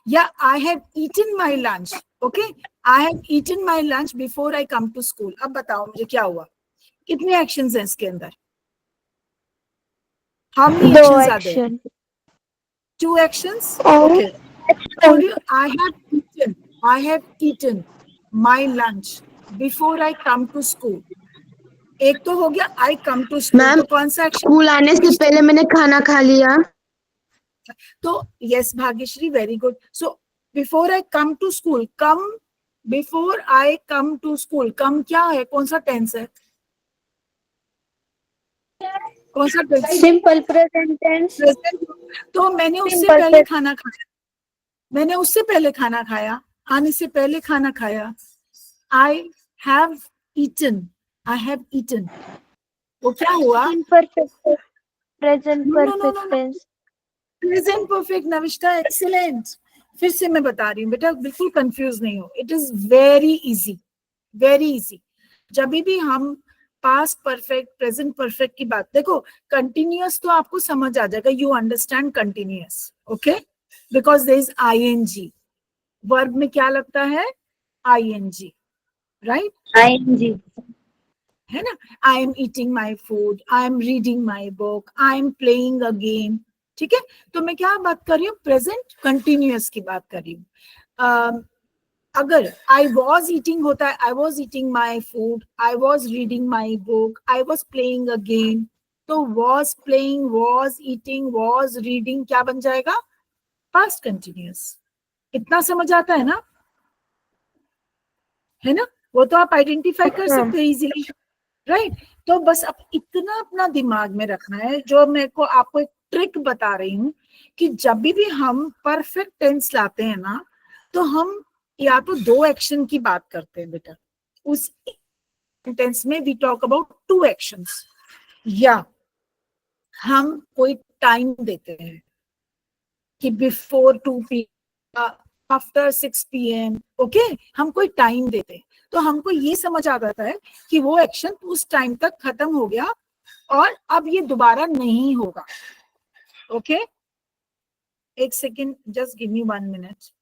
या I have eaten my lunch, okay, I have eaten my lunch before I come to school. अब बताओ मुझे क्या हुआ, कितने एक्शंस हैं इसके अंदर? How many actions are there? 2 actions. Okay. Told you I have eaten my lunch before I come to school. एक तो हो गया I come to school. Ma'am, तो कौन सा एक्शन? स्कूल आने से पहले मैंने खाना खा लिया। तो yes Bhagyashree, very good. So before I come to school, come, before I come to school, come क्या है, कौन सा टेंस है, कौन सा टेंस? Simple present tense. तो मैंने उससे पहले खाना खाया, मैंने उससे पहले खाना खाया, आने से पहले खाना खाया। I have eaten, I have eaten. वो क्या हुआ? Present perfect tense. Present perfect Navishta, excellent. फिर से मैं बता रही हूँ बेटा, बिल्कुल कंफ्यूज नहीं हो, it is very easy, very easy. जब भी हम पास्ट परफेक्ट, प्रेजेंट परफेक्ट की बात, देखो कंटिन्यूअस तो आपको समझ आ जाएगा, you understand continuous, okay, because there is ing, verb में क्या लगता है? ing, राइट? ing है ना, I am eating my food, I am reading my book, I am playing a game, ठीक है। तो मैं क्या बात कर रही हूँ? प्रेजेंट कंटिन्यूअस की बात कर रही हूँ। अगर आई वॉज ईटिंग होता है, I was eating my food, I was reading my book, I was playing a game, तो was playing, was eating, was reading क्या बन जाएगा? Past continuous. इतना समझ आता है ना? है ना, वो तो आप आइडेंटिफाई कर सकते हैं इजीली, राइट? तो बस अब इतना अपना दिमाग में रखना है, जो मैं को आपको एक ट्रिक बता रही हूँ, कि जब भी हम परफेक्ट टेंस लाते हैं ना, तो हम या तो दो एक्शन की बात करते हैं बेटा, उस टेंस में वी टॉक अबाउट 2 एक्शंस, या हम कोई टाइम देते हैं कि before 2 PM, after 6 PM, okay, हम कोई टाइम देते हैं, तो हमको ये समझ आ जाता है कि वो एक्शन उस टाइम तक खत्म हो गया और अब ये दोबारा नहीं होगा, ओके। एक second, just give me 1 minute.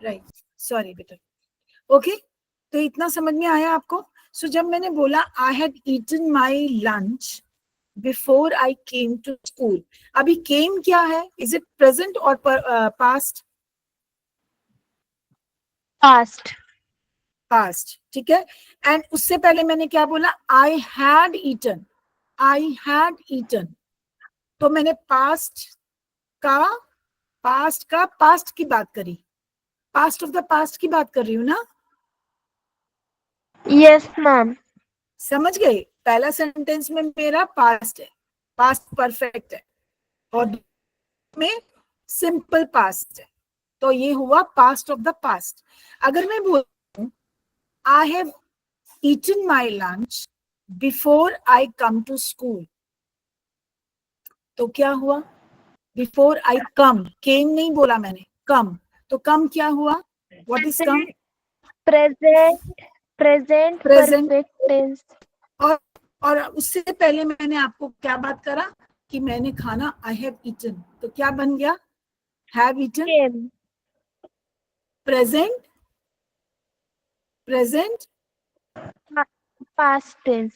Right, sorry बेटा, ओके। तो इतना समझ में आया आपको? सो जब मैंने बोला I had eaten my lunch before I came to school, अभी केम क्या है? इज इट प्रेजेंट और पास्ट? पास्ट। पास्ट, ठीक है। एंड उससे पहले मैंने क्या बोला? I had eaten, I had eaten, तो मैंने पास्ट पास्ट की बात करी, पास्ट ऑफ द पास्ट की बात कर रही हूँ ना? Yes ma'am. समझ गए? पहला सेंटेंस में मेरा पास्ट है, पास्ट परफेक्ट है, और में सिंपल पास्ट है, तो ये हुआ पास्ट ऑफ द पास्ट। अगर मैं बोलूं I have eaten my lunch before I come to school, तो क्या हुआ? बिफोर आई कम, केम नहीं बोला मैंने, कम, तो कम क्या हुआ? What is come? Present present present. Perfect tense. और उससे पहले मैंने आपको क्या बात करा कि मैंने खाना आई हैव ईटन, तो क्या बन गया? Have eaten. Came present, present, past tense.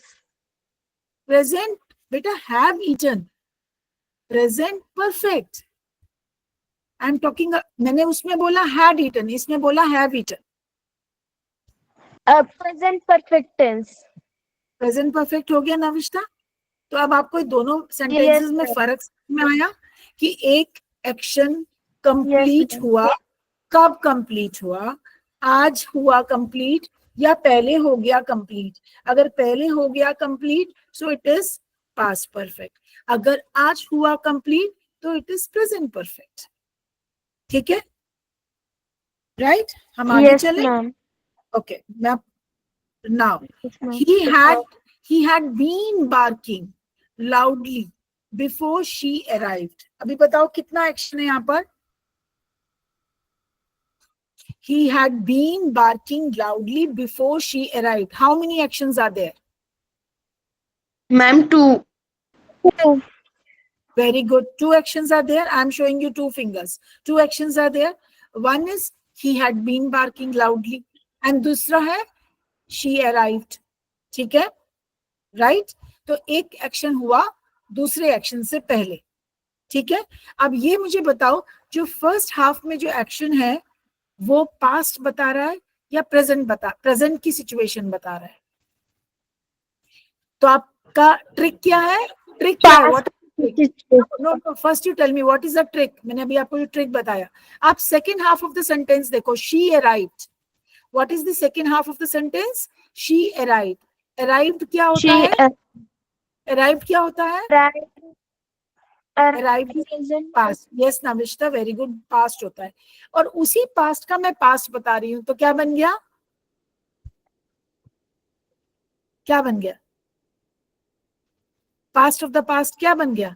Present बेटा have eaten, present perfect. I am talking, मैंने उसमें बोला हैड ईटन, इसमें बोला have eaten. Present perfect tense. Present perfect हो गया नविष्टा? तो अब आपको दोनों सेंटेंसेस में Yes, फर्क में आया कि एक एक्शन Yes, कंप्लीट ma'am. हुआ, कब कंप्लीट हुआ? आज हुआ कंप्लीट या पहले हो गया कंप्लीट? अगर पहले हो गया complete so it is past perfect, अगर आज हुआ कंप्लीट तो इट इज प्रेजेंट परफेक्ट। ठीक है, राइट? हम आगे Yes, चलें। ma'am. ओके, मैं now Yes, ma'am. he had been barking loudly before she arrived. अभी बताओ कितना एक्शन है यहाँ पर? He had been barking loudly before she arrived. How many actions are there? Ma'am, 2. Two. Very good. 2 actions are there. I'm showing you 2 fingers. 2 actions are there. One is he had been barking loudly and दूसरा है she arrived. ठीक है, राइट? तो एक एक्शन हुआ दूसरे एक्शन से पहले। ठीक है, अब ये मुझे बताओ, जो फर्स्ट हाफ में जो एक्शन है वो पास्ट बता रहा है या प्रेजेंट की सिचुएशन बता रहा है? तो आपका ट्रिक क्या है? ट्रिक क्या है? What? No, first you tell me what is the trick. मैंने अभी आपको जो ट्रिक बताया, आप second half of the sentence देखो, she arrived. What is the second half of the sentence? She arrived. Arrived क्या होता है? अराइव्ड क्या होता है? Arrived past. Yes Navishta, very good, past होता है। और उसी पास्ट का मैं पास्ट बता रही हूं, तो क्या बन गया? क्या बन गया? पास्ट ऑफ द पास्ट क्या बन गया?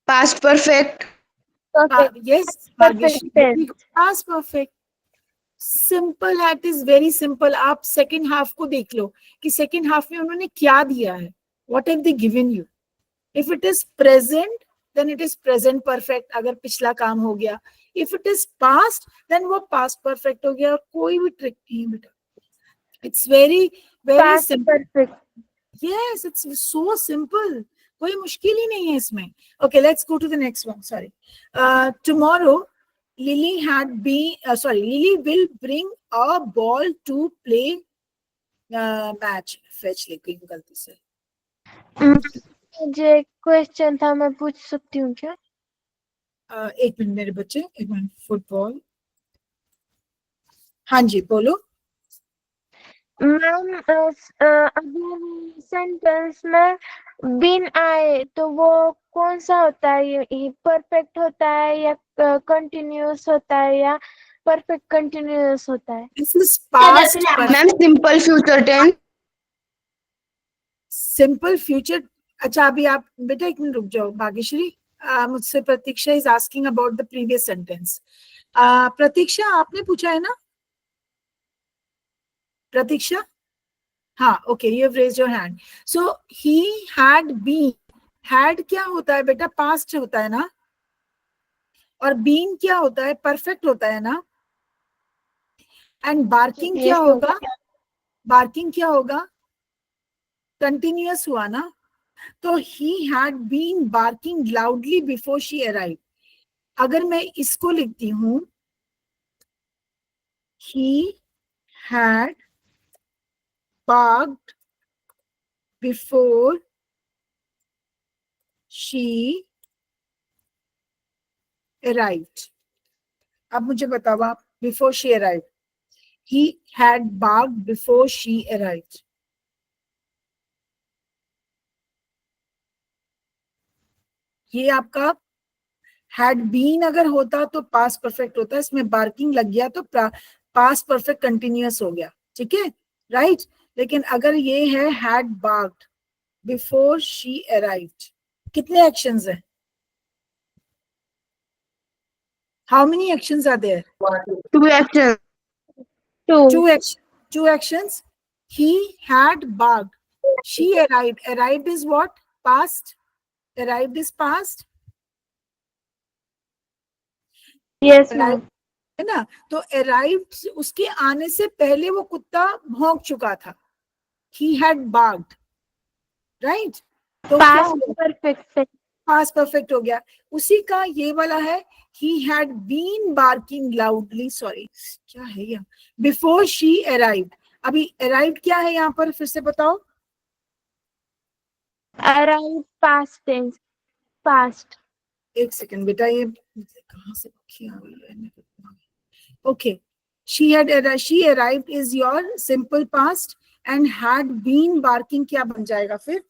Past perfect. Yes, past perfect. Simple है, इट इज वेरी सिंपल। आप सेकेंड हाफ को देख लो कि सेकेंड हाफ में उन्होंने क्या दिया है, what have they given you. If it is present then it is present perfect, अगर पिछला काम हो गया। If it is past then वो पास्ट परफेक्ट हो गया। कोई भी ट्रिक नहीं है बेटा, it's very very simple. Yes, it's so simple, कोई मुश्किल ही नहीं है इसमें। Okay, let's go to the next one. Sorry, tomorrow Lily Lily will bring a ball to play match. Fetch लिखी हूँ गलती से। मुझे क्वेश्चन था, मैं पूछ सकती हूँ क्या? एक मिनट मेरे बच्चे, एक मिनट। फुटबॉल, हाँ जी बोलो। मैम, अगर सेंटेंस में बिन आए तो वो कौन सा होता है? ये परफेक्ट होता है या कंटिन्यूअस होता है या परफेक्ट कंटिन्यूअस होता है? This is past perfect. Ma'am, simple future tense. Simple future. अच्छा, अभी आप बेटा एक मिनट रुक जाओ भाग्यश्री। मुझसे Pratiksha is asking about the previous sentence. Pratiksha आपने पूछा है ना? प्रतीक्षा, हाँ, okay, you have raised your hand. So he had been, had क्या होता है बेटा? पास्ट होता है ना। और बीन क्या होता है? परफेक्ट होता है ना। एंड बार्किंग क्या होगा? बार्किंग क्या होगा? कंटिन्यूअस हुआ ना। तो he had been barking loudly before she arrived. अगर मैं इसको लिखती हूं, he had barked before she arrived. अब मुझे बताओ आप, before she arrived, he had barked before she arrived. ये आपका had been अगर होता तो पास्ट परफेक्ट होता, इसमें बार्किंग लग गया तो पास्ट परफेक्ट कंटिन्यूअस हो गया। ठीक है, राइट? लेकिन अगर ये है had barked before she arrived, कितने एक्शंस हैं? How many actions are there? 2 actions. Two actions. He had barked. She arrived. Arrived is what? Past. Arrived is past. Yes, ma'am. है ना? तो arrived उसके आने से पहले वो कुत्ता भौंक चुका था. He had barked. Right? तो Past perfect. पास्ट परफेक्ट हो गया. उसी का ये वाला है he had been barking loudly. Sorry, क्या है ये? Before she arrived. अभी arrived क्या है यहाँ पर, फिर से बताओ. Arrived past tense. Past. एक सेकंड बेटा, ये कहाँ से आ गई है? Okay, she arrived is your simple past and had been barking क्या बन जाएगा फिर?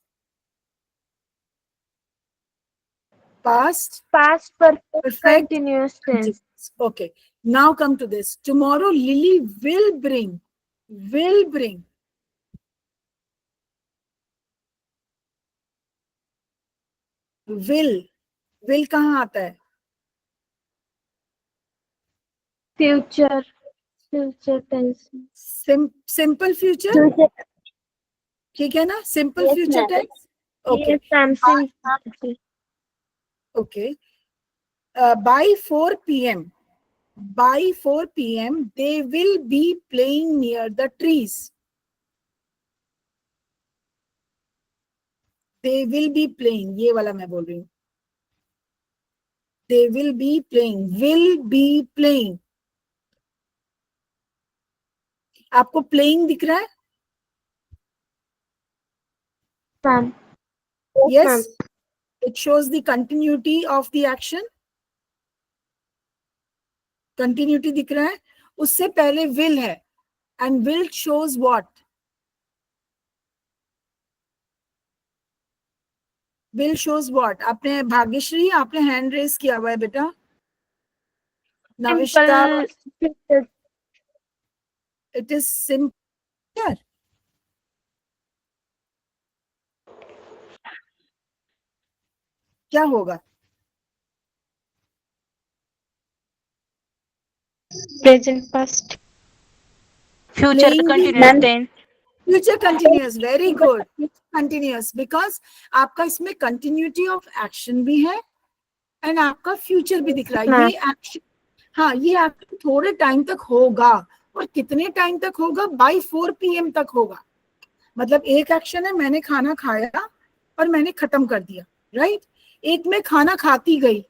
Past Perfect continuous tense. Okay, now come to this. Tomorrow Lily will bring. Will कहाँ आता है? Future tense. Simple future. ठीक है ना? Simple Yes, future ma'am. tense. Okay. Yes, ma'am. Simple. Okay. By 4 p.m. they will be playing near the trees. They will be playing. ये वाला मैं बोल रही हूँ. They will be playing. Will be playing. आपको playing दिख रहा है? Ma'am. Yes. It shows the continuity of the action. Continuity दिख रहा है. उससे पहले will है. And will shows what? Will shows what? आपने भाग्यश्री, आपने हैंड रेस किया हुआ है बेटा. नविष्टा, Simple. it is simple. क्या होगा? Present past. Future Playing continuous tense. Future continuous. Very good. Continuous because आपका इसमें continuity of action भी है and आपका future भी दिख रहा है. ये action, हाँ, ये action थोड़े टाइम तक होगा. और कितने टाइम तक होगा? by 4 p.m. तक होगा. मतलब एक एक्शन है, मैंने खाना खाया और मैंने खत्म कर दिया. राइट? एक में खाना खाती गई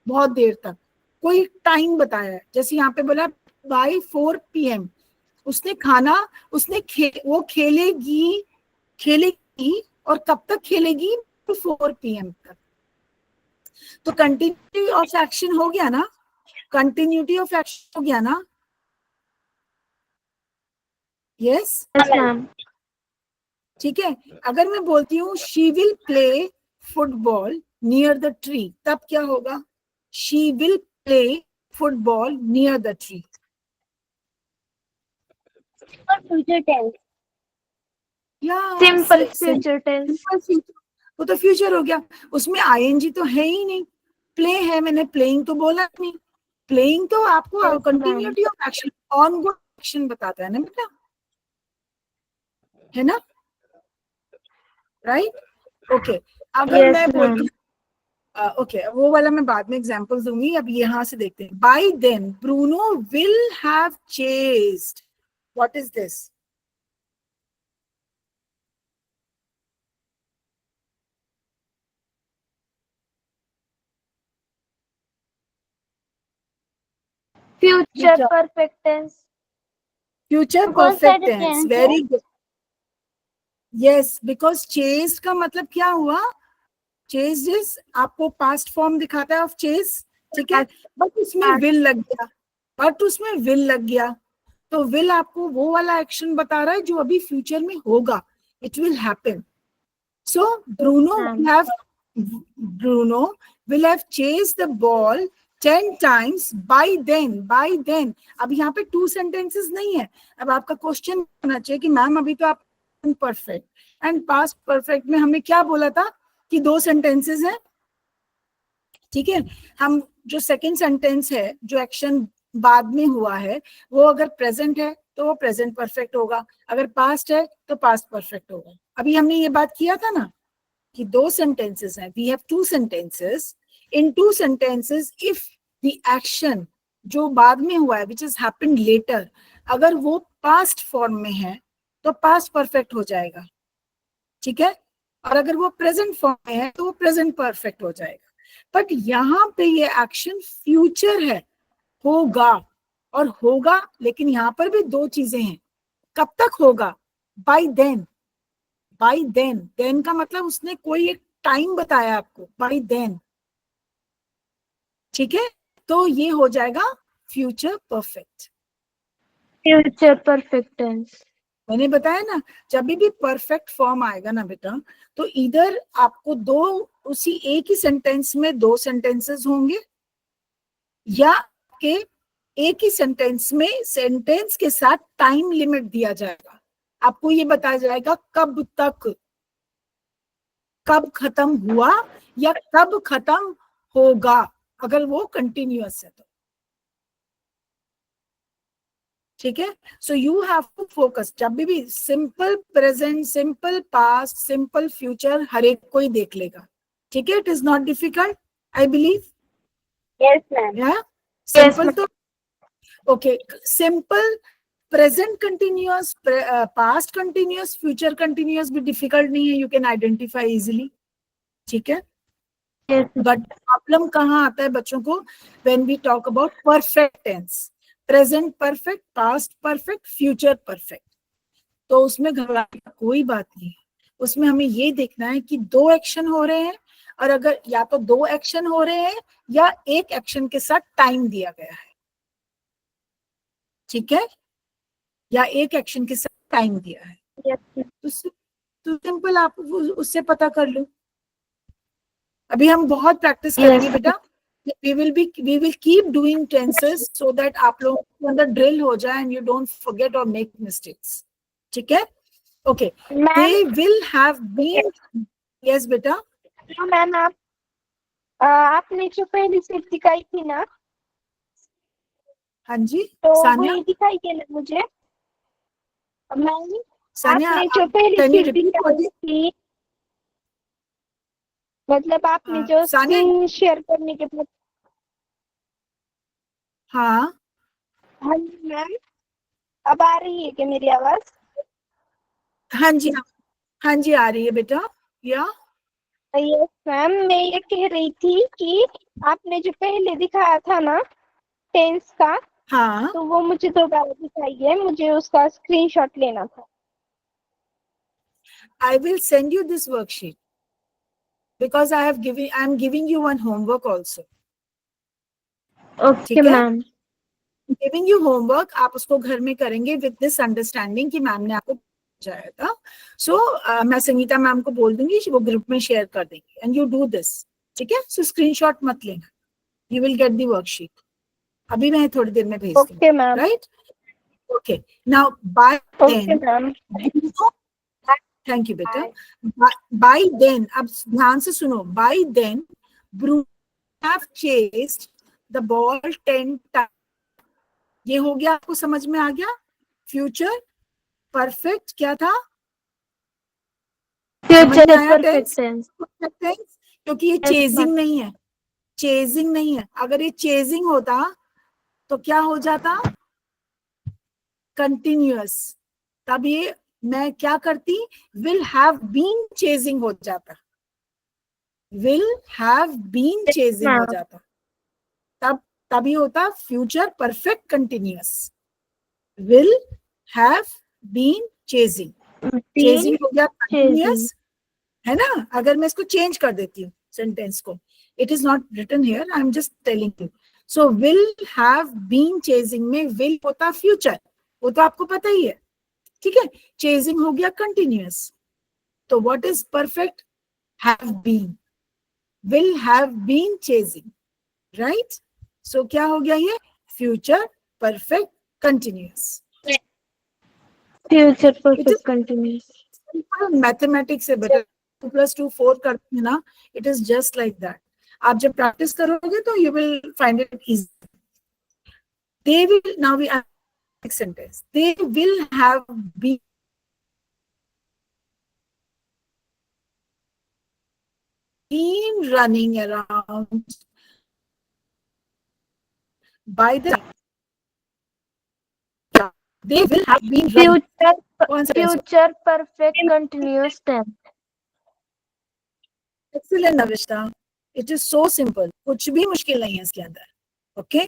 बहुत देर तक, कोई टाइम बताया है. जैसे यहाँ पे बोला by 4 p.m. उसने खाना, वो खेलेगी और कब तक खेलेगी? 4 p.m. तक. तो कंटिन्यूटी ऑफ एक्शन हो गया ना? कंटिन्यूटी ऑफ एक्शन हो गया ना? Yes, Yes, ma'am. ठीक है. अगर मैं बोलती हूँ she will play football near the tree, तब क्या होगा? She will play football near the tree. Future tense. या Simple future tense. वो तो फ्यूचर हो गया. उसमें आईएनजी तो है ही नहीं. प्ले है, मैंने प्लेइंग तो बोला नहीं. प्लेइंग तो आपको continuity of action, ongoing action बताता है ना बेटा, है ना? राइट? ओके. अगर मैं बोलती हूँ, ओके, वो वाला मैं बाद में एग्जांपल दूंगी. अब यहाँ से देखते हैं. By then Bruno will have chased. What is this? Future perfect tense. Future Because perfect that is tense. tense, very good. Yes, because chased का मतलब क्या हुआ? चेस्ड इज आपको पास्ट फॉर्म दिखाता है ऑफ चेस. ठीक है, बट उसमें विल लग गया. तो विल आपको वो वाला एक्शन बता रहा है जो अभी फ्यूचर में होगा. It will happen. So Bruno will have chased the ball 10 times by then. अब यहाँ पे 2 sentences नहीं है. अब आपका क्वेश्चन होना चाहिए कि मैम अभी तो आप परफेक्ट। एंड पास्ट परफेक्ट में हमें क्या बोला था कि 2 सेंटेंसेस है, ठीक है। हम जो सेकंड सेंटेंस है, जो एक्शन बाद में हुआ है, वो अगर प्रेजेंट है तो वो प्रेजेंट परफेक्ट होगा, अगर पास्ट है तो पास्ट परफेक्ट होगा। अभी हमने ये बात किया था ना कि 2 सेंटेंसेस हैं, we have 2 sentences. In 2 sentences if the action जो बाद में हुआ है विच इज हैपेंड लेटर, अगर वो पास्ट फॉर्म में है तो पास्ट परफेक्ट हो जाएगा, ठीक है। और अगर वो प्रेजेंट फॉर्म में है तो वो प्रेजेंट परफेक्ट हो जाएगा। बट यहाँ पे ये एक्शन फ्यूचर है, होगा और होगा, लेकिन यहाँ पर भी 2 चीजें हैं। कब तक होगा? By then. By then, then का मतलब उसने कोई एक टाइम बताया आपको, बाय देन, ठीक है। तो ये हो जाएगा future perfect. Future perfect tense. मैंने बताया ना, जब भी परफेक्ट फॉर्म आएगा ना बेटा, तो इधर आपको 2 उसी एक ही सेंटेंस में 2 सेंटेंसेस होंगे, या के एक ही सेंटेंस में सेंटेंस के साथ टाइम लिमिट दिया जाएगा। आपको ये बताया जाएगा कब तक, कब खत्म हुआ या कब खत्म होगा, अगर वो कंटिन्यूअस है तो, ठीक है। So you have to focus, जब भी simple present, simple past, simple future, हर एक कोई देख लेगा, ठीक है। It is not difficult, I believe. Yes ma'am. या सिंपल तो okay, simple present continuous, past continuous, future continuous भी डिफिकल्ट नहीं है, यू कैन आइडेंटिफाई इजिली, ठीक है। बट प्रॉब्लम कहाँ आता है बच्चों को? When we talk about perfect tense, present perfect, past perfect, future perfect, तो उसमें घबराने की कोई बात नहीं है। उसमें हमें ये देखना है कि 2 एक्शन हो रहे हैं, और अगर या तो 2 एक्शन हो रहे हैं या एक एक्शन के साथ टाइम दिया गया है, ठीक है, या एक एक्शन के साथ टाइम दिया है, तो सिंपल आप उससे पता कर लो। अभी हम बहुत प्रैक्टिस करेंगे बेटा, we will keep doing tenses so that आप लोगों के अंदर ड्रिल हो जाए and you don't forget or make mistakes, ठीक है। Okay, they will have been, yes बेटा। मैम आपने जो पहली स्टेप दिखाई थी ना, हाँ जी तो सानिया, वही दिखाई थी ना मुझे मैम। सानिया आपने जो पहली can you step repeat what दिखाई थी, मतलब आपने जो सानिया, स्क्रीन शेयर करने के बाद। हाँ हाँ जी मैम, अब आ रही है क्या मेरी आवाज? हाँ जी, हाँ जी आ रही है बेटा। या यस मैम, मैं ये कह रही थी कि आपने जो पहले दिखाया था ना टेंस का, हाँ, तो वो मुझे दोबारा दिखाइए, मुझे उसका स्क्रीनशॉट लेना था। I will send you this worksheet because I am giving you one homework also, okay ठीक है। मैम। गिविंग यू होमवर्क, आप उसको घर में करेंगे विद दिस अंडरस्टैंडिंग कि मैम ने आपको जाया था। सो मैं संगीता मैम को बोल दूंगी, वो ग्रुप में शेयर कर देंगे एंड यू डू दिस, ठीक है। सो स्क्रीनशॉट मत लेना, you will get the worksheet, अभी मैं थोड़ी देर में भेज दूंगी, okay ma'am. Right. Okay, now bye okay then, ma'am. Thank you बेटा। बाय देन, अब ध्यान से सुनो, by then Bruno have chased the ball 10 times. ये हो गया, आपको समझ में आ गया? फ्यूचर परफेक्ट क्या था? Future perfect tense. क्योंकि ये चेजिंग नहीं है, चेजिंग नहीं है। अगर ये चेजिंग होता तो क्या हो जाता? कंटिन्यूअस। तब ये मैं क्या करती? विल हैव बीन चेजिंग हो जाता, विल हैव बीन चेजिंग हो जाता, तभी होता future perfect continuous. Will have been chasing, chasing हो गया कंटिन्यूअस, है ना। अगर मैं इसको चेंज कर देती हूँ सेंटेंस को, it is not written here, I am just telling you. So will have been chasing में विल होता फ्यूचर, वो तो आपको पता ही है, ठीक है। चेजिंग हो गया कंटिन्यूअस, तो what is perfect? Have been, will have been chasing, right. So क्या हो गया ये? Future perfect continuous, future perfect continuous. Mathematics है बेटा, 2+2 4 करते हैं ना, it is just like that. आप जब प्रैक्टिस करोगे तो you will find it easy. They will, now we add next sentence. They will have been running around by the they will have been running. Future perfect continuous tense. Excellent, Navishta. It is so simple. कुछ भी मुश्किल नहीं है इसके अंदर. Okay?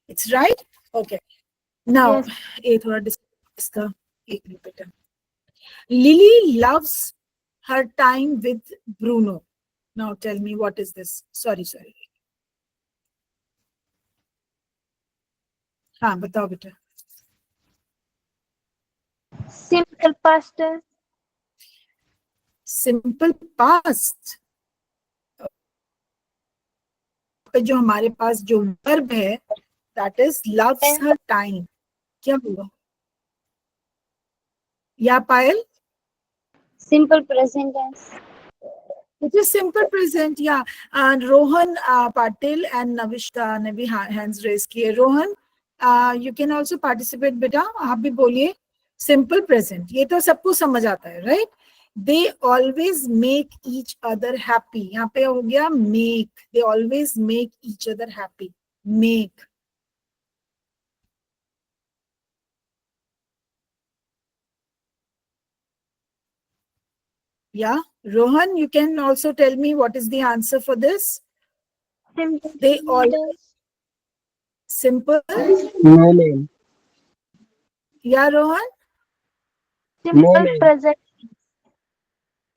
It's right? Okay. Now, Yes. ये थोड़ा इसका एक repeat. Lily loves her time with Bruno. Now tell me, what is this? Sorry. हाँ बताओ बेटा. Simple past tense. Simple past. जो हमारे पास जो verb है, that is loves her time. क्या हुआ? या पायल? Simple present tense. It is simple present, yeah. Rohan Patil and Navishta ने भी hands raise किए. Rohan, you can also participate बेटा. आप भी बोलिए. Simple present. ये तो सबको समझ आता है, right? They always make each other happy. यहाँ पे हो गया make. They always make each other happy. Make. Yeah. Rohan, you can also tell me what is the answer for this. Simple They always simple. No, ma'am. Yeah, Rohan. simple present.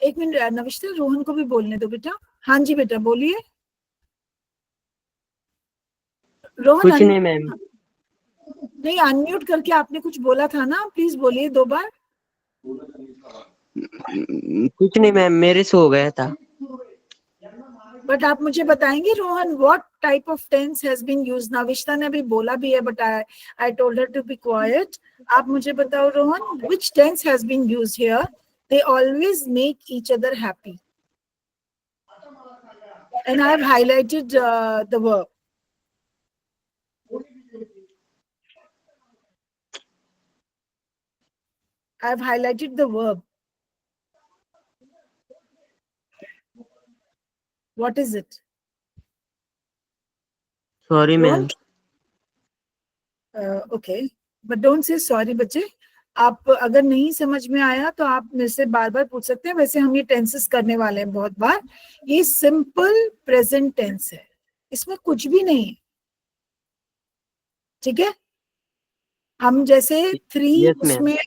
एक मिनट नविष्टा, रोहन को भी बोलने दो बेटा. हाँ जी बेटा बोलिए. रोहन कुछ नहीं मैम. नहीं, अनम्यूट करके आपने कुछ बोला था ना, प्लीज बोलिए 2 बार. कुछ नहीं मैम, मेरे से हो गया था. बट आप मुझे बताएंगे Rohan, what type of tense has been used. Navishta ने अभी बोला भी है, but I told her to be quiet. आप मुझे बताओ Rohan, which tense has been used here. They always make each other happy. And I have highlighted the verb. I have highlighted the verb. What is it? Sorry ma'am. Okay, but don't say sorry बच्चे. आप अगर नहीं समझ में आया तो आप मेरे से बार बार पूछ सकते हैं. वैसे हम ये टेंसेस करने वाले हैं बहुत बार. ये सिंपल प्रेजेंट टेंस है, इसमें कुछ भी नहीं है. ठीक है. हम जैसे 3 Yes, ma'am. उसमें,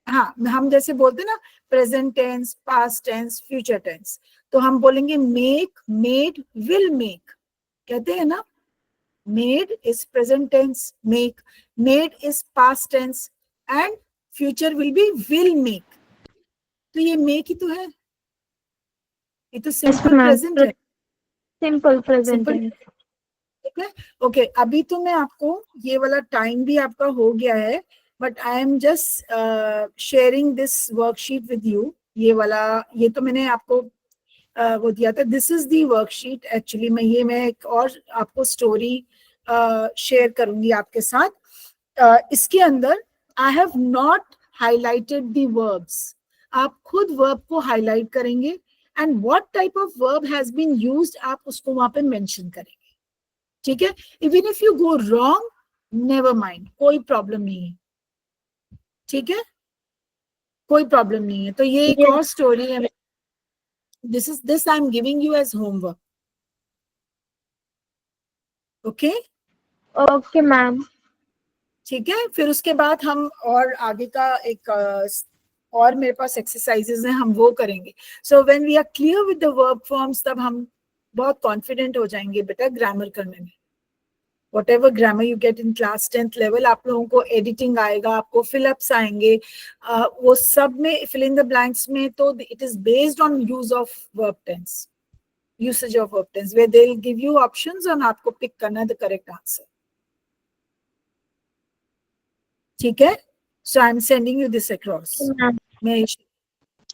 हाँ हम जैसे बोलते हैं ना, present tense, past tense, future tense, तो हम बोलेंगे मेक, मेड, विल मेक. कहते हैं ना, made is present tense, make, made is past tense, and future will be will make. तो ये मेक ही तो है, ये तो सिंपल प्रेजेंट है. Simple present Simple. tense. ठीक है. ओके, अभी तो मैं आपको ये वाला टाइम भी आपका हो गया है, but I am just sharing this worksheet with you. ये वाला, ये तो मैंने आपको वो दिया था. This is the worksheet. Actually मैं एक और आपको स्टोरी शेयर करूंगी आपके साथ. इसके अंदर I have not highlighted the verbs. आप खुद वर्ब को हाईलाइट करेंगे, and what type of verb has been used आप उसको वहां पे मेंशन करेंगे. ठीक है. Even if you go wrong, never mind, कोई प्रॉब्लम नहीं है. ठीक है, कोई प्रॉब्लम नहीं है. तो ये एक और स्टोरी है. This I am giving you as homework. Okay. Okay, ma'am. ठीक है. फिर उसके बाद हम और आगे का एक और मेरे पास एक्सरसाइजेज हैं, हम वो करेंगे. So when we are clear with the verb forms, तब हम बहुत कॉन्फिडेंट हो जाएंगे बेटा ग्रामर करने में. Whatever grammar you get in class 10th level, आप लोगों को एडिटिंग आएगा, आपको फिलअप्स आएंगे, वो सब में फिल इन द ब्लैंक्स में. तो it is based on use of verb tense, usage of verb tense, where they will give you options और आपको पिक करना है द करेक्ट आंसर. ठीक है. So I am sending you this across. Ma'am. मैं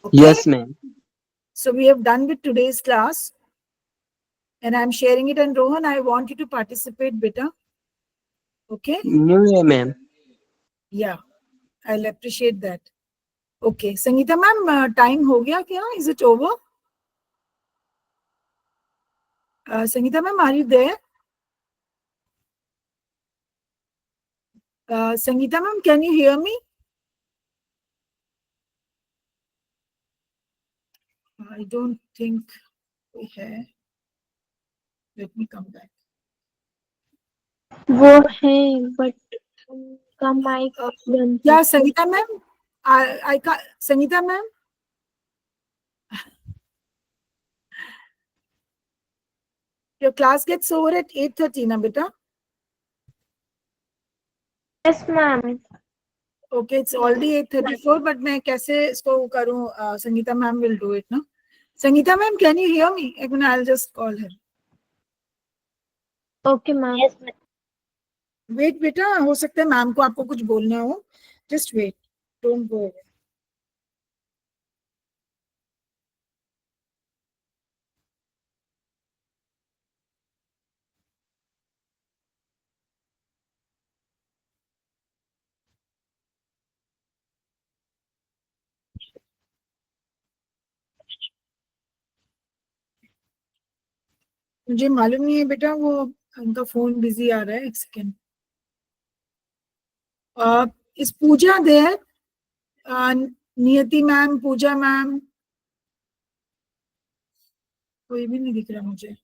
Okay. Yes, ma'am. So we have done with today's class, and I'm sharing it. And Rohan, I want you to participate, beta. Okay. New year, ma'am. Yeah, I'll appreciate that. Okay, Sangeeta ma'am, time हो गया क्या? Is it over? Sangeeta ma'am, are you there? Sangeeta ma'am, can you hear me? I don't think we have. Let me come back. वो है बट उनका माइक बंद Yeah, Sangeeta ma'am, I can't. Sangeeta ma'am, your class gets over at 8:30, na beta? Yes ma'am Okay, it's already 8:34, but मैं कैसे इसको करूँ? Sangeeta ma'am will do it, no? Sangeeta ma'am, can you hear me? एक minute, I'll just call her. Okay ma'am Yes, ma'am. Wait, बेटा, हो सकता है मैम को आपको कुछ बोलना हो. Just wait. Don't go away. मुझे मालूम नहीं है बेटा, वो उनका फोन बिजी आ रहा है. एक सेकेंड. इस पूजा देर, नियति मैम, पूजा मैम, कोई भी नहीं दिख रहा मुझे.